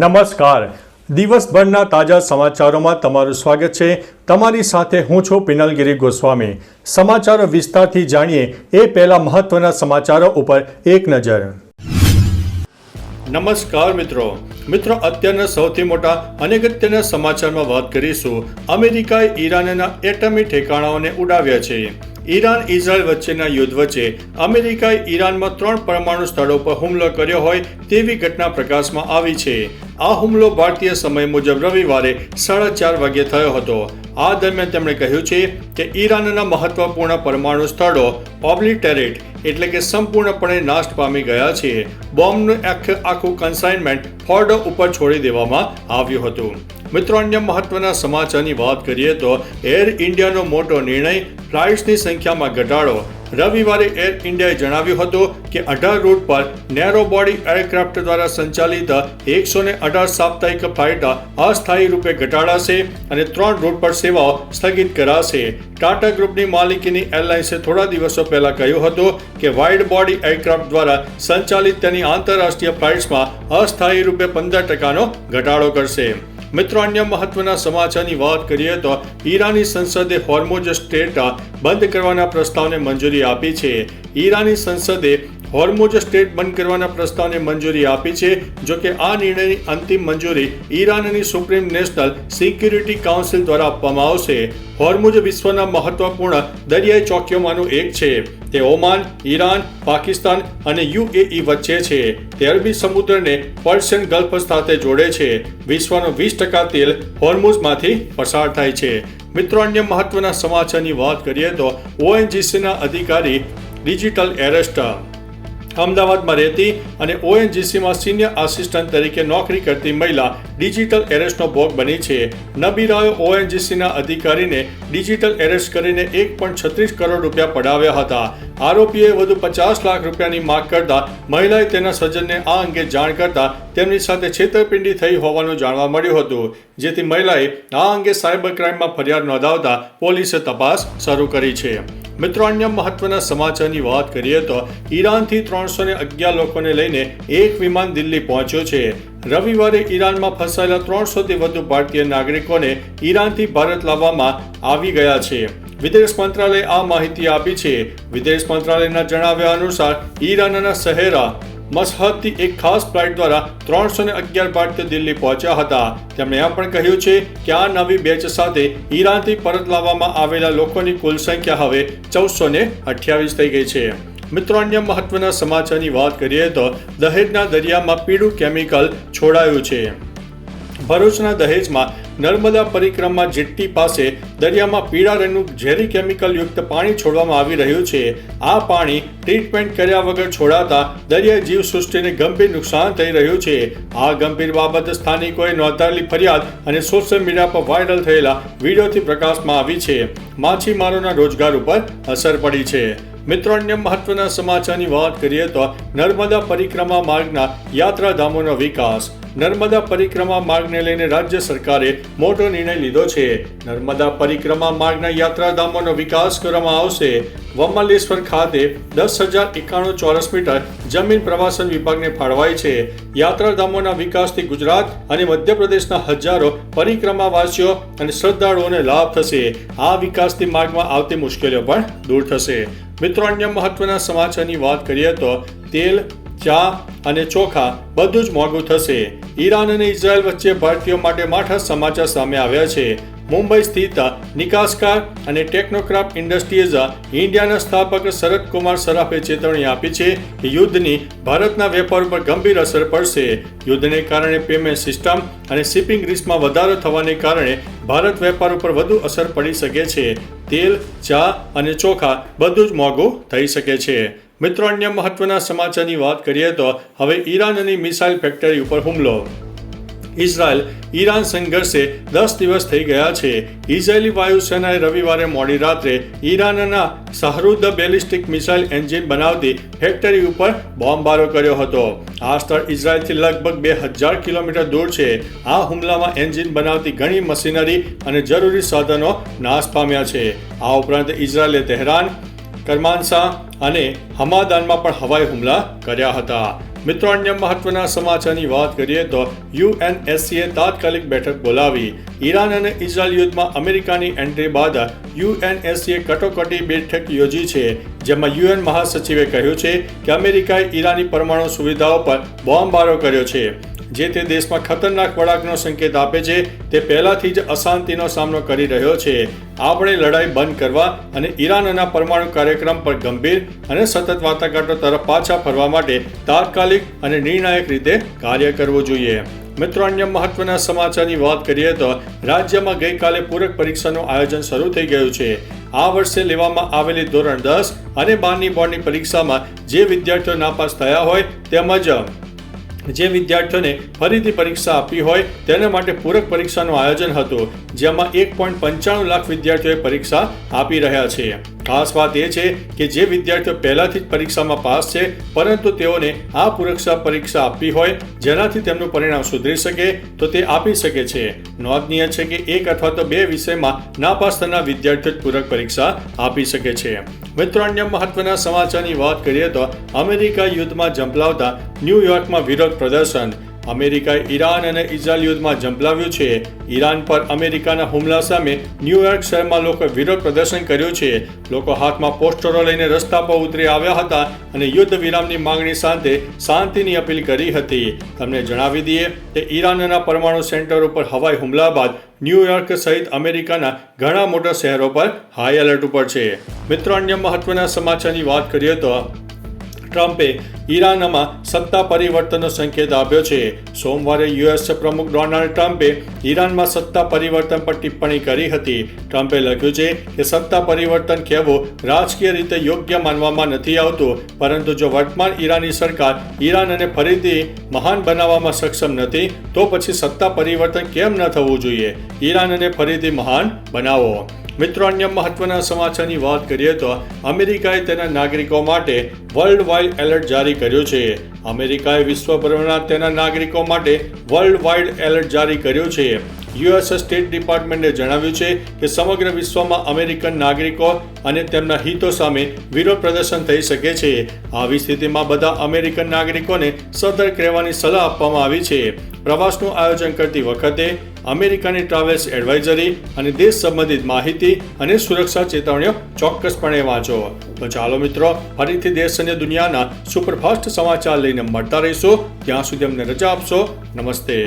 નમસ્કાર. દિવસભરના તાજા સમાચારોમાં તમારું સ્વાગત છે. તમારી સાથે હું છું પિનલગીરી ગોસ્વામી. સમાચારો વિસ્તારથી જાણીએ એ પહેલા મહત્વના સમાચારો ઉપર એક નજર. નમસ્કાર મિત્રો, અત્યારના સૌથી મોટા અને અગત્યના સમાચારમાં વાત કરીશું. અમેરિકાએ ઈરાનના એટમી ઠેકાણાઓને ઉડાવ્યા છે. ઈરાન ઇઝરાયલ વચ્ચેના યુદ્ધ વચ્ચે અમેરિકાએ ઈરાનમાં 3 પરમાણુ સ્થળો પર હુમલો કર્યો હોય તેવી ઘટના પ્રકાશમાં આવી છે. આ હુમલો ભારતીય સમય મુજબ રવિવારે 4:30 વાગ્યે થયો હતો. આ દરમિયાન તેમણે કહ્યું છે કે ઈરાનના મહત્વપૂર્ણ પરમાણુ સ્થળો ઓબ્લિટેરેટ એટલે કે સંપૂર્ણપણે નાશ પામી ગયા છે. બોમ્બનું આખું કન્સાઇનમેન્ટ ફોર્ડો ઉપર છોડી દેવામાં આવ્યું હતું. મિત્રો, અન્ય મહત્વના સમાચારની વાત કરીએ તો એર ઇન્ડિયાનો મોટો નિર્ણય, ફ્લાઇટ્સની સંખ્યામાં ઘટાડો. રવિવારે એર ઇન્ડિયાએ જણાવ્યું હતું કે 18 રૂટ પર નેરો બોડી એરક્રાફ્ટ દ્વારા સંચાલિત 118 સાપ્તાહિક ફ્લાઇટ અસ્થાયી રૂપે ઘટાડાશે અને 3 રૂટ પર સેવાઓ સ્થગિત કરાશે. ટાટા ગ્રુપની માલિકીની એરલાઇન્સે થોડા દિવસો પહેલા કહ્યું હતું કે વાઇડ બોડી એરક્રાફ્ટ દ્વારા સંચાલિત તેની આંતરરાષ્ટ્રીય ફ્લાઇટ્સમાં અસ્થાયી રૂપે 15% ઘટાડો કરશે. મિત્રો, અન્ય મહત્વના સમાચારની વાત કરીએ તો ઈરાની સંસદે હોર્મુઝ સ્ટ્રેટ બંધ કરવાના પ્રસ્તાવને મંજૂરી આપી છે. ઈરાની સંસદે હોર્મુઝ સ્ટ્રેટ બંધ કરવાના પ્રસ્તાવને મંજૂરી આપી છે. જોકે આ નિર્ણયની અંતિમ મંજૂરી ઈરાનની સુપ્રીમ નેશનલ સિક્યુરિટી કાઉન્સિલ દ્વારા આપવામાં આવશે. હોર્મુઝ વિશ્વના મહત્વપૂર્ણ દરિયાઈ ચોકીઓમાંનું એક છે. તે ઓમાન, ઈરાન, પાકિસ્તાન અને UAE વચ્ચે છે. તે અરબી સમુદ્રને પર્શિયન ગલ્ફ સાથે જોડે છે. વિશ્વનો 20% તેલ હોર્મુઝમાંથી પસાર થાય છે. મિત્રો, અન્ય મહત્વના સમાચારની વાત કરીએ તો ONGCના અધિકારી ડિજિટલ એરેસ્ટ. અમદાવાદમાં રહેતી અને ONGCમાં સિનિયર આસિસ્ટન્ટ તરીકે નોકરી કરતી મહિલા ડિજિટલ એરેસ્ટનો ભોગ બની છે. નબીરાએ ONGCના અધિકારીને ડિજિટલ એરેસ્ટ કરીને 1.36 કરોડ રૂપિયા પડાવ્યા હતા. આરોપીએ વધુ 50 લાખ રૂપિયાની માંગ કરતા મહિલાએ તેના સજ્જનને આ અંગે જાણ કરતા તેમની સાથે છેતરપિંડી થઈ હોવાનું જાણવા મળ્યું હતું. જેથી મહિલાએ આ અંગે સાયબર ક્રાઇમમાં ફરિયાદ નોંધાવતા પોલીસે તપાસ શરૂ કરી છે. મિત્રો, અન્ય મહત્વના સમાચારની વાત કરીએ તો ઈરાનથી 311 લોકોને લઈને એક વિમાન દિલ્હી પહોંચ્યું છે. રવિવારે ઈરાનમાં ફસાયેલા 300થી વધુ ભારતીય નાગરિકોને ઈરાનથી ભારત લાવવામાં આવી ગયા છે. વિદેશ મંત્રાલયે આ માહિતી આપી છે. વિદેશ મંત્રાલયના જણાવ્યા અનુસાર ઈરાનના શહેર મશહદથી એક ખાસ ફ્લાઇટ દ્વારા 311 ભારતીય દિલ્હી પહોંચ્યા હતા. તેમણે એમ પણ કહ્યું છે કે આ નવી બેચ સાથે ઈરાનથી પરત લાવવામાં આવેલા લોકોની કુલ સંખ્યા હવે 1428 થઈ ગઈ છે. મિત્રો, અન્ય મહત્વના સમાચારની વાત કરીએ તો દહેજના દરિયામાં પીળું કેમિકલ છોડાયું છે. ભરૂચના દહેજમાં નર્મદા પરિક્રમા જેટ્ટી પાસે દરિયામાં પીળા રંગનું ઝેરી કેમિકલ યુક્ત પાણી છોડવામાં આવી રહ્યું છે. આ પાણી ટ્રીટમેન્ટ કર્યા વગર છોડાતા દરિયાઈ જીવસૃષ્ટિને ગંભીર નુકસાન થઈ રહ્યું છે. આ ગંભીર બાબત સ્થાનિકોએ નોંધાયેલી ફરિયાદ અને સોશિયલ મીડિયા પર વાયરલ થયેલા વિડીયોથી પ્રકાશમાં આવી છે. માછીમારોના રોજગાર ઉપર અસર પડી છે. મિત્રો, અન્ય મહત્વના સમાચારની વાત કરીએ તો નર્મદા પરિક્રમા માર્ગના યાત્રાધામોનો વિકાસ. નર્મદા પરિક્રમા માર્ગને લઈને રાજ્ય સરકારે મોટો નિર્ણય લીધો છે. નર્મદા પરિક્રમા માર્ગના યાત્રાધામોનો વિકાસ કરવામાં આવશે. વમલેશ્વર ખાતે 10,091 ચોરસ મીટર જમીન પ્રવાસન વિભાગને ફાળવાઈ છે. યાત્રાધામોના વિકાસથી ગુજરાત અને મધ્યપ્રદેશના હજારો પરિક્રમાવાસીઓ અને શ્રદ્ધાળુઓને લાભ થશે. આ વિકાસથી માર્ગમાં આવતી મુશ્કેલીઓ પણ દૂર થશે. મિત્રો, અન્ય મહત્વના સમાચારની વાત કરીએ તો તેલ, ચા અને ચોખા બધું જ મોંઘું થશે. ઈરાન અને ઇઝરાયલ વચ્ચે ભારતીયો માટે માઠા સમાચાર સામે આવ્યા છે. મુંબઈ સ્થિત નિકાસકાર અને ટેકનોક્રાફ્ટ ઇન્ડસ્ટ્રીઝ ઇન્ડિયાના સ્થાપક શરદ કુમાર સરાફે ચેતવણી આપી છે કે યુદ્ધની ભારતના વેપાર ઉપર ગંભીર અસર પડશે. યુદ્ધને કારણે પેમેન્ટ સિસ્ટમ અને શિપિંગ રિસ્કમાં વધારો થવાને કારણે ભારત વેપાર ઉપર વધુ અસર પડી શકે છે. તેલ, ચા અને ચોખા બધું જ મોંઘું થઈ શકે છે. મિત્રો, અન્ય મહત્વના સમાચારની વાત કરીએ તો હવે ઈરાનની મિસાઇલ ફેક્ટરી ઉપર હુમલો. ઇઝરાયલ ઈરાન સંઘર્ષે 10 દિવસ થઈ ગયા છે. ઇઝરાયેલી વાયુસેનાએ રવિવારે મોડી રાત્રે ઈરાનના શાહરુદ બેલિસ્ટિક મિસાઇલ એન્જિન બનાવતી ફેક્ટરી ઉપર બોમ્બમારો કર્યો હતો. આ સ્થળ ઇઝરાયલથી લગભગ 2000 કિલોમીટર દૂર છે. આ હુમલામાં એન્જિન બનાવતી ઘણી મશીનરી અને જરૂરી સાધનો નાશ પામ્યા છે. આ ઉપરાંત ઇઝરાયલે તહેરાન, કરમાનશા અને હમાદાનમાં પણ હવાઈ હુમલા કર્યા હતા. મિત્રો, અન્ય મહત્વના સમાચારની વાત કરીએ તો યુએનએસસીએ તાત્કાલિક બેઠક બોલાવી. ઈરાન અને ઇઝરાયલ યુદ્ધમાં અમેરિકાની એન્ટ્રી બાદ યુએનએસસીએ કટોકટી બેઠક યોજી છે, જેમાં યુએન મહાસચિવે કહ્યું છે કે અમેરિકાએ ઈરાની પરમાણુ સુવિધાઓ પર બોમ્બમારો કર્યો છે, જે તે દેશમાં ખતરનાક વળાંકનો સંકેત આપે છે. તે પહેલાથી જ અશાંતિનો સામનો કરી રહ્યો છે. આપણે લડાઈ બંધ કરવા અને ઈરાનના પરમાણુ કાર્યક્રમ પર ગંભીર અને સતત વાટાઘાટો તરફ પાછા ફરવા માટે તાત્કાલિક અને નિર્ણાયક રીતે કાર્ય કરવું જોઈએ. મિત્રો, અન્ય મહત્વના સમાચારની વાત કરીએ તો રાજ્યમાં ગઈકાલે પૂરક પરીક્ષાનું આયોજન શરૂ થઈ ગયું છે. આ વર્ષે લેવામાં આવેલી ધોરણ 10 અને 12ની બોર્ડની પરીક્ષામાં જે વિદ્યાર્થીઓ નાપાસ થયા હોય તેમજ જે વિદ્યાર્થીઓને ફરીથી પરીક્ષા આપવી હોય તેના માટે પૂરક પરીક્ષાનું આયોજન હતું, જેમાં 1.95 લાખ વિદ્યાર્થીઓએ પરીક્ષા આપી રહ્યા છે. ખાસ વાત એ છે કે જે વિદ્યાર્થીઓ પહેલાથી જ પરીક્ષામાં પાસ છે પરંતુ તેઓને આ પૂરક પરીક્ષા આપવી હોય જેનાથી તેમનું પરિણામ સુધરી શકે તો તે આપી શકે છે. નોંધનીય છે કે 1 અથવા તો 2 વિષયમાં નાપાસ થનાર વિદ્યાર્થીઓ જ પૂરક પરીક્ષા આપી શકે છે. મિત્રો, અન્ય મહત્વના સમાચારની વાત કરીએ તો અમેરિકા યુદ્ધમાં ઝંપલાવતા ન્યૂયોર્કમાં વિરોધ પ્રદર્શન. અમેરિકાએ ઈરાન અને ઇઝરાયલ યુદ્ધમાં ઝંપલાવ્યું છે. ઈરાન પર અમેરિકાના હુમલા સામે ન્યૂયોર્ક શહેરમાં લોકોએ વિરોધ પ્રદર્શન કર્યું છે. લોકો હાથમાં પોસ્ટરો લઈને રસ્તા પર ઉતરી આવ્યા હતા અને યુદ્ધ વિરામની માંગણી સાથે શાંતિની અપીલ કરી હતી. તમને જણાવી દઈએ કે ઈરાનના પરમાણુ સેન્ટર ઉપર હવાઈ હુમલા બાદ ન્યૂયોર્ક સહિત અમેરિકાના ઘણા મોટા શહેરો પર હાઈ એલર્ટ ઉપર છે. મિત્રો, અન્ય મહત્વના સમાચારની વાત કરીએ તો ટ્રમ્પે ઈરાનમાં સત્તા પરિવર્તનનો સંકેત આપ્યો છે. સોમવારે યુએસ પ્રમુખ ડોનાલ્ડ ટ્રમ્પે ઈરાનમાં સત્તા પરિવર્તન પર ટિપ્પણી કરી હતી. ટ્રમ્પે લખ્યું છે કે સત્તા પરિવર્તન કહેવું રાજકીય રીતે યોગ્ય માનવામાં નથી આવતું, પરંતુ જો વર્તમાન ઈરાની સરકાર ઈરાનને ફરીથી મહાન બનાવવામાં સક્ષમ નથી તો પછી સત્તા પરિવર્તન કેમ ન થવું જોઈએ? ઈરાનને ફરીથી મહાન બનાવો. મિત્રો, અન્ય મહત્વના સમાચારની વાત કરીએ તો અમેરિકાએ તેના નાગરિકો માટે વર્લ્ડ વાઇડ એલર્ટ જારી કર્યું છે. અમેરિકાએ વિશ્વભરના તેના નાગરિકો માટે વર્લ્ડ વાઇડ એલર્ટ જારી કર્યું છે. યુએસ સ્ટેટ ડિપાર્ટમેન્ટે જણાવ્યું છે કે સમગ્ર વિશ્વમાં અમેરિકન નાગરિકો અને તેમના હિતો સામે વિરોધ પ્રદર્શન થઈ શકે છે. આવી સ્થિતિમાં બધા અમેરિકન નાગરિકોને સતર્ક રહેવાની સલાહ આપવામાં આવી છે. પ્રવાસનું આયોજન કરતી વખતે અમેરિકાની ટ્રાવેલ્સ એડવાઇઝરી અને દેશ સંબંધિત માહિતી અને સુરક્ષા ચેતવણીઓ ચોક્કસપણે વાંચો. તો ચાલો મિત્રો, ફરીથી દેશ અને દુનિયાના સુપરફાસ્ટ સમાચાર લઈને મળતા રહીશું. ત્યાં સુધી અમને રજા આપશો. નમસ્તે.